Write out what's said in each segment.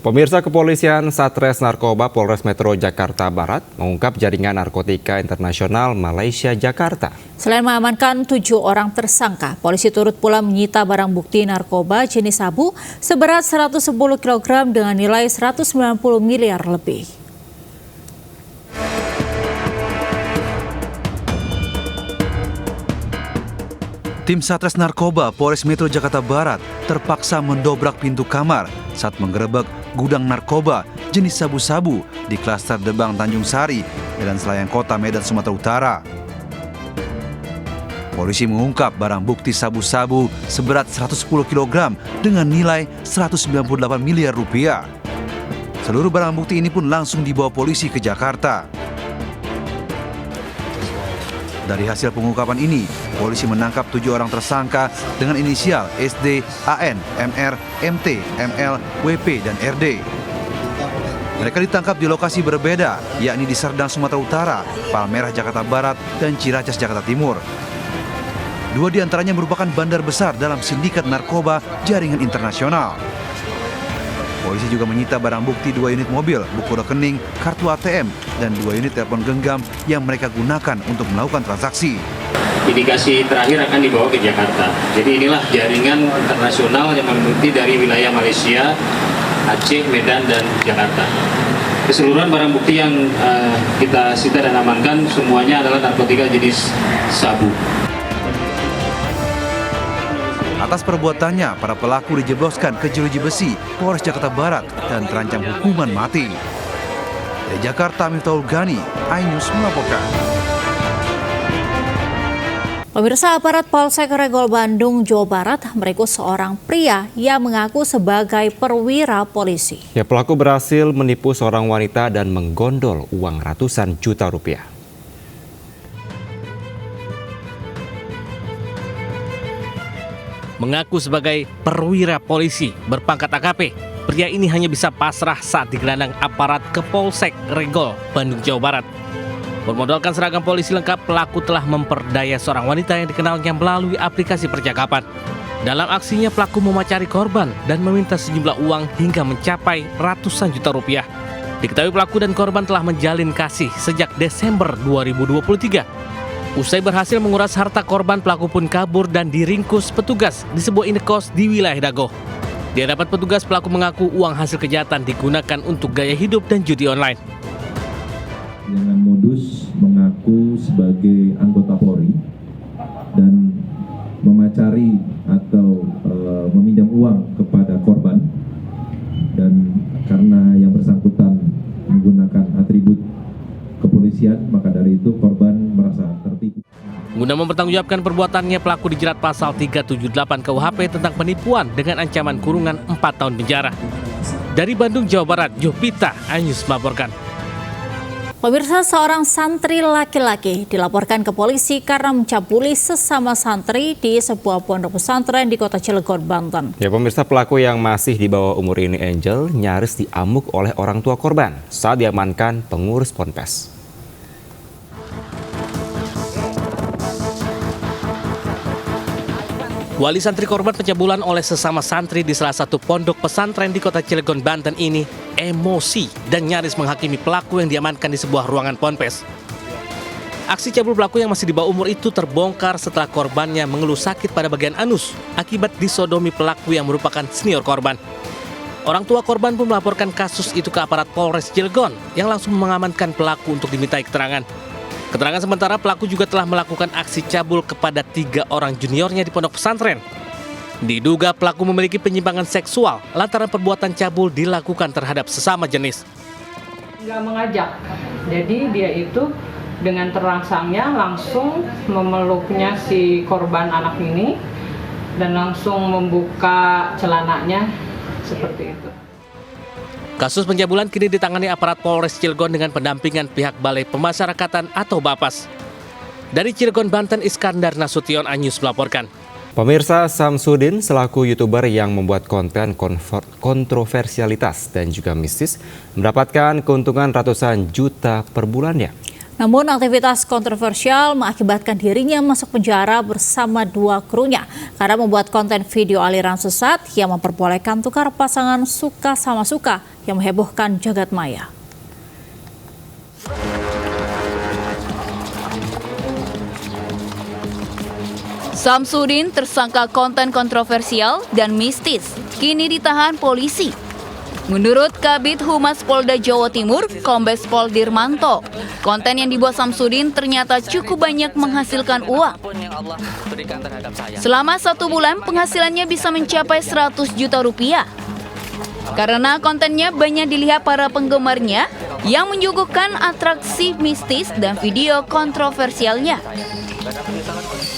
Pemirsa, Kepolisian Satres Narkoba Polres Metro Jakarta Barat mengungkap jaringan narkotika internasional Malaysia Jakarta. Selain mengamankan 7 orang tersangka, polisi turut pula menyita barang bukti narkoba jenis sabu seberat 110 kg dengan nilai 190 miliar lebih. Tim Satres Narkoba Polres Metro Jakarta Barat terpaksa mendobrak pintu kamar saat menggerebek gudang narkoba jenis sabu-sabu di klaster Debang Tanjung Sari, Medan Selayang Kota, Medan, Sumatera Utara. Polisi mengungkap barang bukti sabu-sabu seberat 110 kg dengan nilai 198 miliar rupiah. Seluruh barang bukti ini pun langsung dibawa polisi ke Jakarta. Dari hasil pengungkapan ini, polisi menangkap 7 orang tersangka dengan inisial SD, AN, MR, MT, ML, WP, dan RD. Mereka ditangkap di lokasi berbeda, yakni di Serdang, Sumatera Utara, Palmerah, Jakarta Barat, dan Ciracas, Jakarta Timur. 2 di antaranya merupakan bandar besar dalam sindikat narkoba jaringan internasional. Polisi juga menyita barang bukti 2 unit mobil, buku rekening, kartu ATM, dan 2 unit telepon genggam yang mereka gunakan untuk melakukan transaksi. Indikasi terakhir akan dibawa ke Jakarta. Jadi inilah jaringan internasional yang meliputi dari wilayah Malaysia, Aceh, Medan, dan Jakarta. Keseluruhan barang bukti yang kita sita dan amankan semuanya adalah narkotika jenis sabu. Atas perbuatannya, para pelaku dijebloskan ke jeruji besi Polres Jakarta Barat dan terancam hukuman mati. Dari Jakarta, Miftahul Ghani, iNews melaporkan. Pemirsa, aparat Polsek Regol Bandung, Jawa Barat meringkus seorang pria yang mengaku sebagai perwira polisi. Pelaku berhasil menipu seorang wanita dan menggondol uang ratusan juta rupiah. Mengaku sebagai perwira polisi berpangkat AKP, pria ini hanya bisa pasrah saat digelandang aparat ke Polsek Regol, Bandung, Jawa Barat. Bermodalkan seragam polisi lengkap, pelaku telah memperdaya seorang wanita yang dikenalnya melalui aplikasi percakapan. Dalam aksinya, pelaku memacari korban dan meminta sejumlah uang hingga mencapai ratusan juta rupiah. Diketahui pelaku dan korban telah menjalin kasih sejak Desember 2023. Usai berhasil menguras harta korban, pelaku pun kabur dan diringkus petugas di sebuah indekos di wilayah Dago. Di hadapan petugas, pelaku mengaku uang hasil kejahatan digunakan untuk gaya hidup dan judi online. Dengan modus mengaku sebagai anggota Polri dan memacari atau meminjam uang kepada korban, dan karena yang bersangkutan menggunakan atribut kepolisian, maka dari itu korban merasa tertipu. Guna mempertanggungjawabkan perbuatannya, pelaku dijerat pasal 378 KUHP tentang penipuan dengan ancaman kurungan 4 tahun penjara. Dari Bandung, Jawa Barat, Jovita, iNews melaporkan. Pemirsa, seorang santri laki-laki dilaporkan ke polisi karena mencabuli sesama santri di sebuah pondok pesantren di Kota Cilegon, Banten. Pemirsa, pelaku yang masih di bawah umur ini, Angel, nyaris diamuk oleh orang tua korban saat diamankan pengurus ponpes. Wali santri korban pencabulan oleh sesama santri di salah satu pondok pesantren di Kota Cilegon, Banten ini emosi dan nyaris menghakimi pelaku yang diamankan di sebuah ruangan ponpes. Aksi cabul pelaku yang masih di bawah umur itu terbongkar setelah korbannya mengeluh sakit pada bagian anus akibat disodomi pelaku yang merupakan senior korban. Orang tua korban pun melaporkan kasus itu ke aparat Polres Cilegon yang langsung mengamankan pelaku untuk dimintai keterangan. Keterangan sementara, pelaku juga telah melakukan aksi cabul kepada 3 orang juniornya di pondok pesantren. Diduga pelaku memiliki penyimpangan seksual lantaran perbuatan cabul dilakukan terhadap sesama jenis. Nggak mengajak, jadi dia itu dengan terangsangnya langsung memeluknya si korban anak ini dan langsung membuka celananya seperti itu. Kasus pencabulan kini ditangani aparat Polres Cilegon dengan pendampingan pihak Balai Pemasyarakatan atau BAPAS. Dari Cilegon, Banten, Iskandar Nasution, iNews melaporkan. Pemirsa, Samsudin selaku YouTuber yang membuat konten kontroversialitas dan juga mistis mendapatkan keuntungan ratusan juta per bulannya. Namun aktivitas kontroversial mengakibatkan dirinya masuk penjara bersama 2 krunya karena membuat konten video aliran sesat yang memperbolehkan tukar pasangan suka sama suka yang menghebohkan jagat maya. Samsudin, tersangka konten kontroversial dan mistis, kini ditahan polisi. Menurut Kabid Humas Polda Jawa Timur, Kombes Pol Dirmanto, konten yang dibuat Samsudin ternyata cukup banyak menghasilkan uang. Selama 1 bulan, penghasilannya bisa mencapai 100 juta rupiah. Karena kontennya banyak dilihat para penggemarnya yang menyuguhkan atraksi mistis dan video kontroversialnya.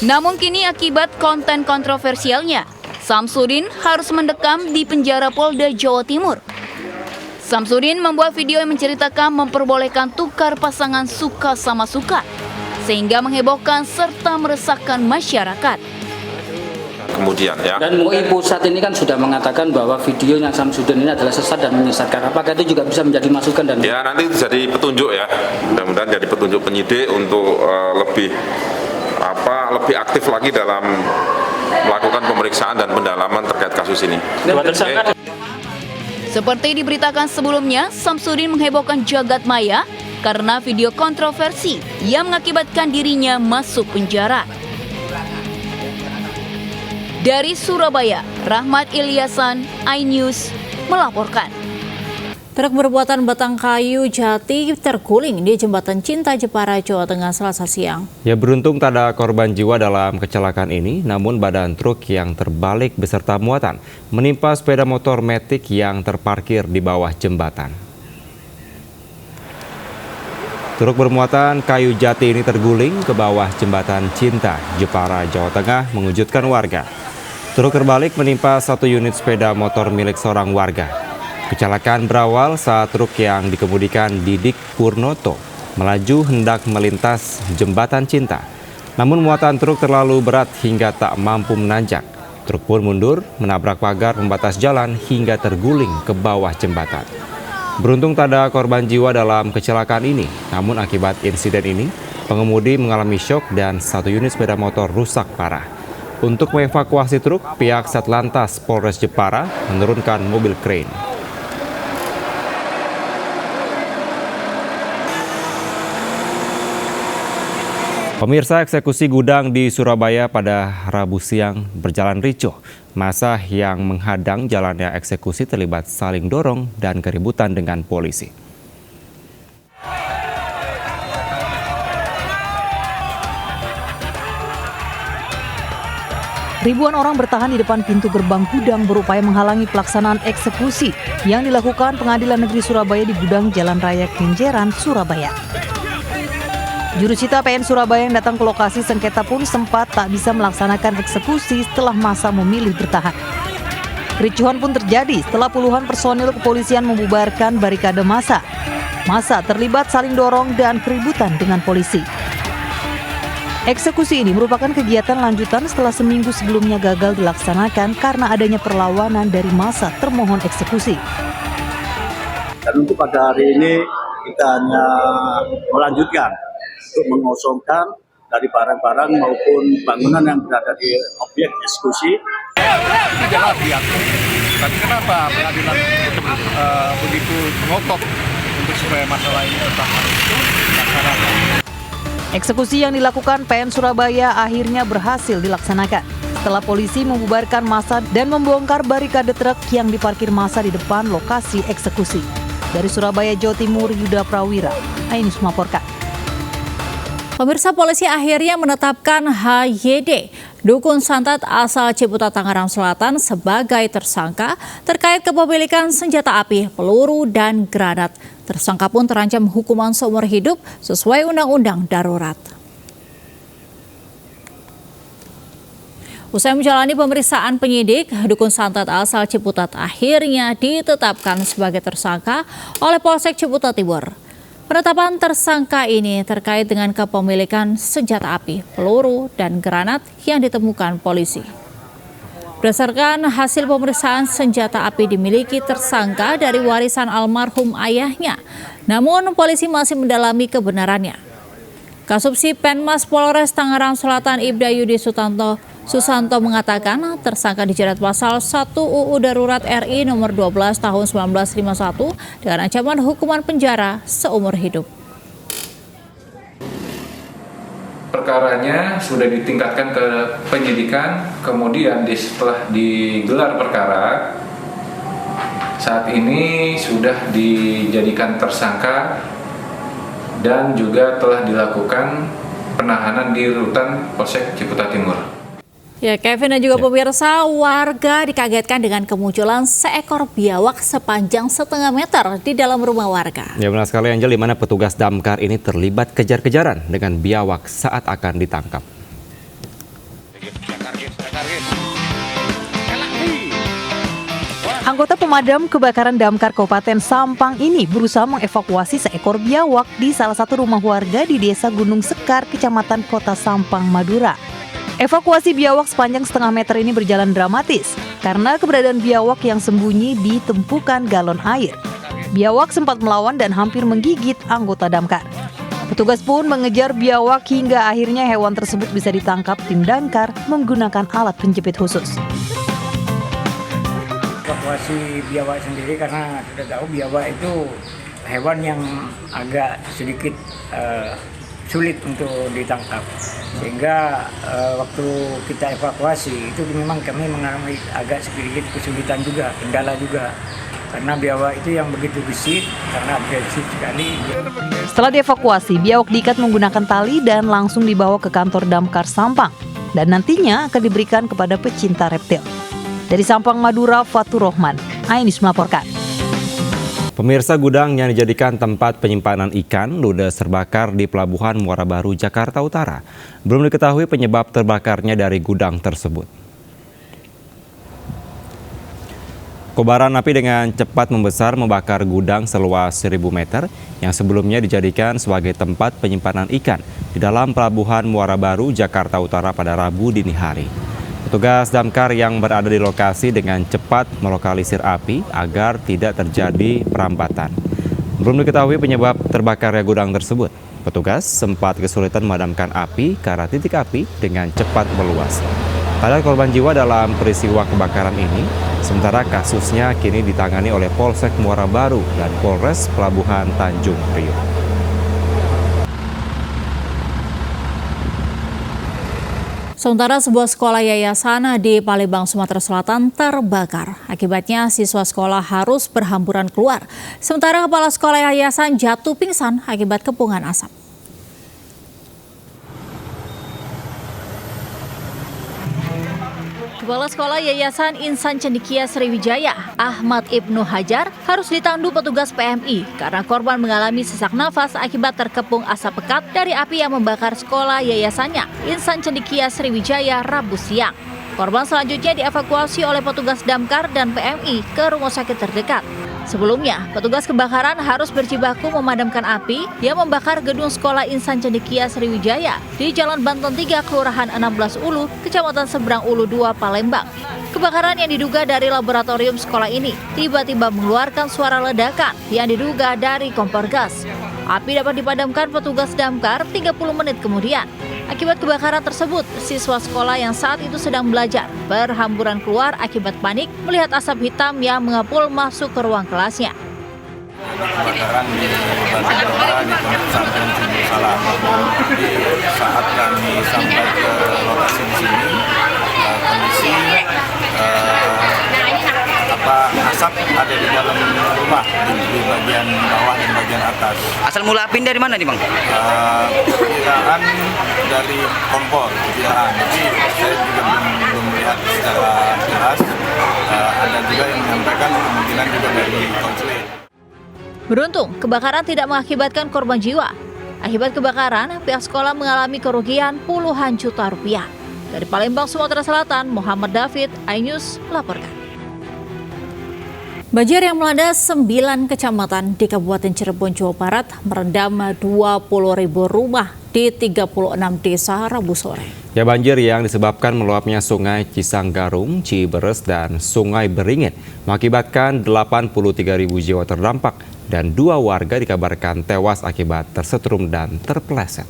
Namun kini akibat konten kontroversialnya, Samsudin harus mendekam di penjara Polda Jawa Timur. Samsudin membuat video yang menceritakan memperbolehkan tukar pasangan suka sama suka, sehingga menghebohkan serta meresahkan masyarakat. Kemudian ya. Dan MUI Pusat ini kan sudah mengatakan bahwa video yang Samsudin ini adalah sesat dan menyesatkan. Apakah itu juga bisa menjadi masukan dan Ya nanti jadi petunjuk ya. Mudah-mudahan jadi petunjuk penyidik untuk lebih aktif lagi dalam melakukan pemeriksaan dan pendalaman terkait kasus ini. Seperti diberitakan sebelumnya, Samsudin menghebohkan jagat maya karena video kontroversi yang mengakibatkan dirinya masuk penjara. Dari Surabaya, Rahmat Ilyasan, iNews melaporkan. Truk bermuatan batang kayu jati terguling di Jembatan Cinta Jepara, Jawa Tengah Selasa siang. Ya, beruntung tak ada korban jiwa dalam kecelakaan ini, namun badan truk yang terbalik beserta muatan menimpa sepeda motor Matic yang terparkir di bawah jembatan. Truk bermuatan kayu jati ini terguling ke bawah Jembatan Cinta Jepara, Jawa Tengah, mengejutkan warga. Truk terbalik menimpa 1 unit sepeda motor milik seorang warga. Kecelakaan berawal saat truk yang dikemudikan Didik Purnoto melaju hendak melintas Jembatan Cinta. Namun muatan truk terlalu berat hingga tak mampu menanjak. Truk pun mundur, menabrak pagar pembatas jalan hingga terguling ke bawah jembatan. Beruntung tak ada korban jiwa dalam kecelakaan ini. Namun akibat insiden ini, pengemudi mengalami syok dan 1 unit sepeda motor rusak parah. Untuk mengevakuasi truk, pihak Satlantas Polres Jepara menurunkan mobil krain. Pemirsa, eksekusi gudang di Surabaya pada Rabu siang berjalan ricuh. Massa yang menghadang jalannya eksekusi terlibat saling dorong dan keributan dengan polisi. Ribuan orang bertahan di depan pintu gerbang gudang berupaya menghalangi pelaksanaan eksekusi yang dilakukan Pengadilan Negeri Surabaya di Gudang Jalan Raya Kenjeran, Surabaya. Jurusita PN Surabaya yang datang ke lokasi sengketa pun sempat tak bisa melaksanakan eksekusi setelah massa memilih bertahan. Kericuhan pun terjadi setelah puluhan personil kepolisian membubarkan barikade massa. Massa terlibat saling dorong dan keributan dengan polisi. Eksekusi ini merupakan kegiatan lanjutan setelah seminggu sebelumnya gagal dilaksanakan karena adanya perlawanan dari massa termohon eksekusi. Dan untuk pada hari ini kita hanya melanjutkan untuk mengosongkan dari barang-barang maupun bangunan yang berada di objek eksekusi. Tapi kenapa pengadilan begitu ngotot untuk supaya masalah ini tetap dilaksanakan? Eksekusi yang dilakukan PN Surabaya akhirnya berhasil dilaksanakan setelah polisi membubarkan massa dan membongkar barikade truk yang diparkir massa di depan lokasi eksekusi. Dari Surabaya, Jawa Timur, Yuda Prawira, iNews melaporkan. Pemirsa, polisi akhirnya menetapkan HYD, dukun santet asal Ciputat, Tangerang Selatan sebagai tersangka terkait kepemilikan senjata api, peluru, dan granat. Tersangka pun terancam hukuman seumur hidup sesuai Undang-Undang Darurat. Usai menjalani pemeriksaan penyidik, dukun santet asal Ciputat akhirnya ditetapkan sebagai tersangka oleh Polsek Ciputat Timur. Penetapan tersangka ini terkait dengan kepemilikan senjata api, peluru, dan granat yang ditemukan polisi. Berdasarkan hasil pemeriksaan, senjata api dimiliki tersangka dari warisan almarhum ayahnya. Namun polisi masih mendalami kebenarannya. Kasubsi Penmas Polres Tangerang Selatan Ibda Yudi Susanto mengatakan tersangka dijerat pasal 1 UU Darurat RI nomor 12 tahun 1951 dengan ancaman hukuman penjara seumur hidup. Perkaranya sudah ditingkatkan ke penyidikan, kemudian setelah digelar perkara, saat ini sudah dijadikan tersangka dan juga telah dilakukan penahanan di rutan Polsek Ciputat Timur. Ya, Kevin dan juga pemirsa, warga dikagetkan dengan kemunculan seekor biawak sepanjang setengah meter di dalam rumah warga. Ya, benar sekali Angel, di mana petugas damkar ini terlibat kejar-kejaran dengan biawak saat akan ditangkap. Anggota pemadam kebakaran damkar Kabupaten Sampang ini berusaha mengevakuasi seekor biawak di salah satu rumah warga di Desa Gunung Sekar, Kecamatan Kota Sampang, Madura. Evakuasi biawak sepanjang setengah meter ini berjalan dramatis karena keberadaan biawak yang sembunyi di tumpukan galon air. Biawak sempat melawan dan hampir menggigit anggota damkar. Petugas pun mengejar biawak hingga akhirnya hewan tersebut bisa ditangkap tim damkar menggunakan alat penjepit khusus. Evakuasi biawak sendiri karena sudah tahu biawak itu hewan yang agak sedikit sulit untuk ditangkap, sehingga waktu kita evakuasi itu memang kami mengalami agak sedikit kesulitan juga, kendala juga, karena biawak itu yang begitu gesit karena agresif sekali. Setelah dievakuasi, biawak diikat menggunakan tali dan langsung dibawa ke kantor damkar Sampang dan nantinya akan diberikan kepada pecinta reptil. Dari Sampang, Madura, Fatur Rohman, Ainis melaporkan. Pemirsa, gudang yang dijadikan tempat penyimpanan ikan ludes terbakar di Pelabuhan Muara Baru, Jakarta Utara. Belum diketahui penyebab terbakarnya dari gudang tersebut. Kobaran api dengan cepat membesar membakar gudang seluas 1.000 meter yang sebelumnya dijadikan sebagai tempat penyimpanan ikan di dalam Pelabuhan Muara Baru, Jakarta Utara pada Rabu dini hari. Petugas damkar yang berada di lokasi dengan cepat melokalisir api agar tidak terjadi perampatan. Belum diketahui penyebab terbakarnya gudang tersebut. Petugas sempat kesulitan memadamkan api karena titik api dengan cepat meluas. Tak ada korban jiwa dalam peristiwa kebakaran ini, sementara kasusnya kini ditangani oleh Polsek Muara Baru dan Polres Pelabuhan Tanjung Priok. Sementara sebuah sekolah yayasan di Palembang, Sumatera Selatan terbakar. Akibatnya siswa sekolah harus berhamburan keluar. Sementara kepala sekolah yayasan jatuh pingsan akibat kepungan asap. Kepala Sekolah Yayasan Insan Cendekia Sriwijaya, Ahmad Ibnu Hajar, harus ditandu petugas PMI karena korban mengalami sesak nafas akibat terkepung asap pekat dari api yang membakar sekolah yayasannya, Insan Cendekia Sriwijaya, Rabu siang. Korban selanjutnya dievakuasi oleh petugas damkar dan PMI ke rumah sakit terdekat. Sebelumnya, petugas kebakaran harus berjibaku memadamkan api yang membakar gedung sekolah Insan Cendekia Sriwijaya di Jalan Banten 3, Kelurahan 16 Ulu, Kecamatan Seberang Ulu 2, Palembang. Kebakaran yang diduga dari laboratorium sekolah ini tiba-tiba mengeluarkan suara ledakan yang diduga dari kompor gas. Api dapat dipadamkan petugas damkar 30 menit kemudian. Akibat kebakaran tersebut, siswa sekolah yang saat itu sedang belajar berhamburan keluar akibat panik melihat asap hitam yang mengepul masuk ke ruang kelasnya. Kebakaran di pesantren Sumber Salam. Jadi saat kami sampai ke lokasi di sini, kondisi asap ada di dalam rumah di bagian bawah dan bagian atas. Asal mula api dari mana nih Bang? Perkiraan dari kompor, perkiraan. Jadi saya juga belum melihat secara jelas. Ada juga yang menyampaikan kemungkinan juga dari konslet. Beruntung, kebakaran tidak mengakibatkan korban jiwa. Akibat kebakaran, pihak sekolah mengalami kerugian puluhan juta rupiah. Dari Palembang, Sumatera Selatan, Muhammad David, iNews melaporkan. Banjir yang melanda 9 kecamatan di Kabupaten Cirebon, Jawa Barat merendam 20.000 rumah di 36 desa Rabu sore. Ya, banjir yang disebabkan meluapnya Sungai Cisanggarung, Ciberes, dan Sungai Beringin mengakibatkan 83.000 jiwa terdampak dan 2 warga dikabarkan tewas akibat tersetrum dan terpeleset.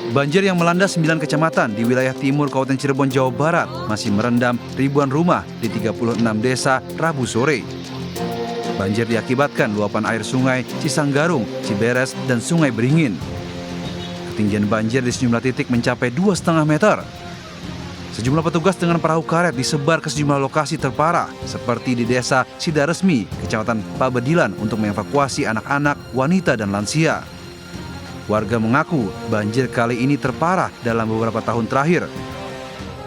Banjir yang melanda 9 kecamatan di wilayah timur Kabupaten Cirebon, Jawa Barat masih merendam ribuan rumah di 36 desa Rabu sore. Banjir diakibatkan luapan air sungai Cisanggarung, Ciberes, dan Sungai Beringin. Ketinggian banjir di sejumlah titik mencapai 2,5 meter. Sejumlah petugas dengan perahu karet disebar ke sejumlah lokasi terparah seperti di Desa Sidaresmi, Kecamatan Pabedilan untuk mengevakuasi anak-anak, wanita, dan lansia. Warga mengaku banjir kali ini terparah dalam beberapa tahun terakhir.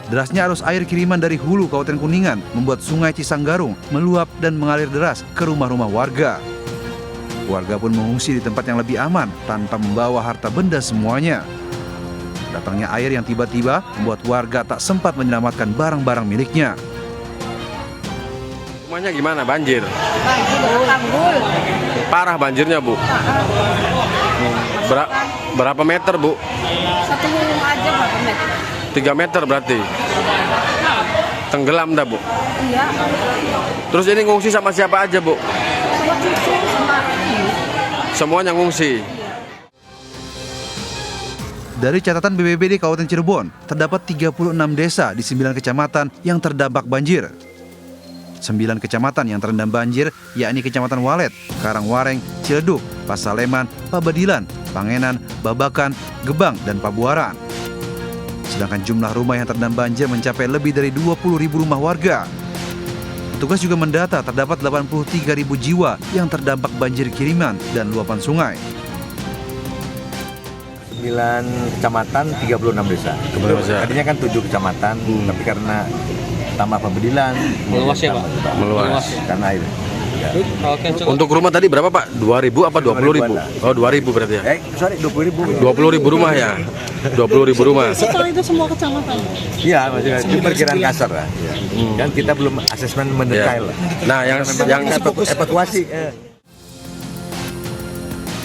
Derasnya arus air kiriman dari hulu Kabupaten Kuningan membuat Sungai Cisanggarung meluap dan mengalir deras ke rumah-rumah warga. Warga pun mengungsi di tempat yang lebih aman tanpa membawa harta benda semuanya. Datangnya air yang tiba-tiba membuat warga tak sempat menyelamatkan barang-barang miliknya. Rumahnya gimana banjir? Parah banjirnya, Bu. Berapa meter, Bu? 1 aja berapa meter? 3 meter berarti. Tenggelam dah, Bu. Iya. Terus ini ngungsi sama siapa aja, Bu? Sama cucu, sama ini. Semuanya ngungsi. Dari catatan BPBD Kabupaten Cirebon, terdapat 36 desa di 9 kecamatan yang terdampak banjir. 9 kecamatan yang terendam banjir yakni Kecamatan Walet, Karangwareng, Ciledug, Pasaleman, Pabedilan, Pangenan, Babakan, Gebang, dan Pabuaran. Sedangkan jumlah rumah yang terendam banjir mencapai lebih dari 20.000 rumah warga. Petugas juga mendata terdapat 83.000 jiwa yang terdampak banjir kiriman dan luapan sungai. 9 kecamatan, 36 desa. Tadinya kan 7 kecamatan, tapi karena tambah Pabedilan meluas ya, Pak? Meluas karena air. Ya. Untuk rumah tadi berapa, Pak? 2.000 apa 20.000? Oh, 2.000 berarti ya? Sorry, 20.000. 20.000 rumah ya? 20.000 rumah. Setelah itu semua kecamatan? Iya, maksudnya itu perkiraan kasar lah. Ya. Kan kita belum asesmen mendetail. Nah, yang evakuasi.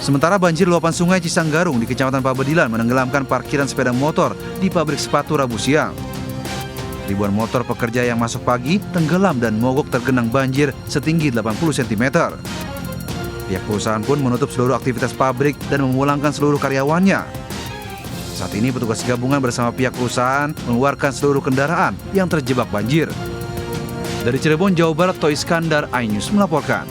Sementara banjir luapan sungai Cisanggarung di Kecamatan Pabedilan menenggelamkan parkiran sepeda motor di pabrik sepatu Rabu siang. Ribuan motor pekerja yang masuk pagi tenggelam dan mogok tergenang banjir setinggi 80 cm. Pihak perusahaan pun menutup seluruh aktivitas pabrik dan memulangkan seluruh karyawannya. Saat ini petugas gabungan bersama pihak perusahaan mengeluarkan seluruh kendaraan yang terjebak banjir. Dari Cirebon, Jawa Barat, Toy Iskandar, iNews melaporkan.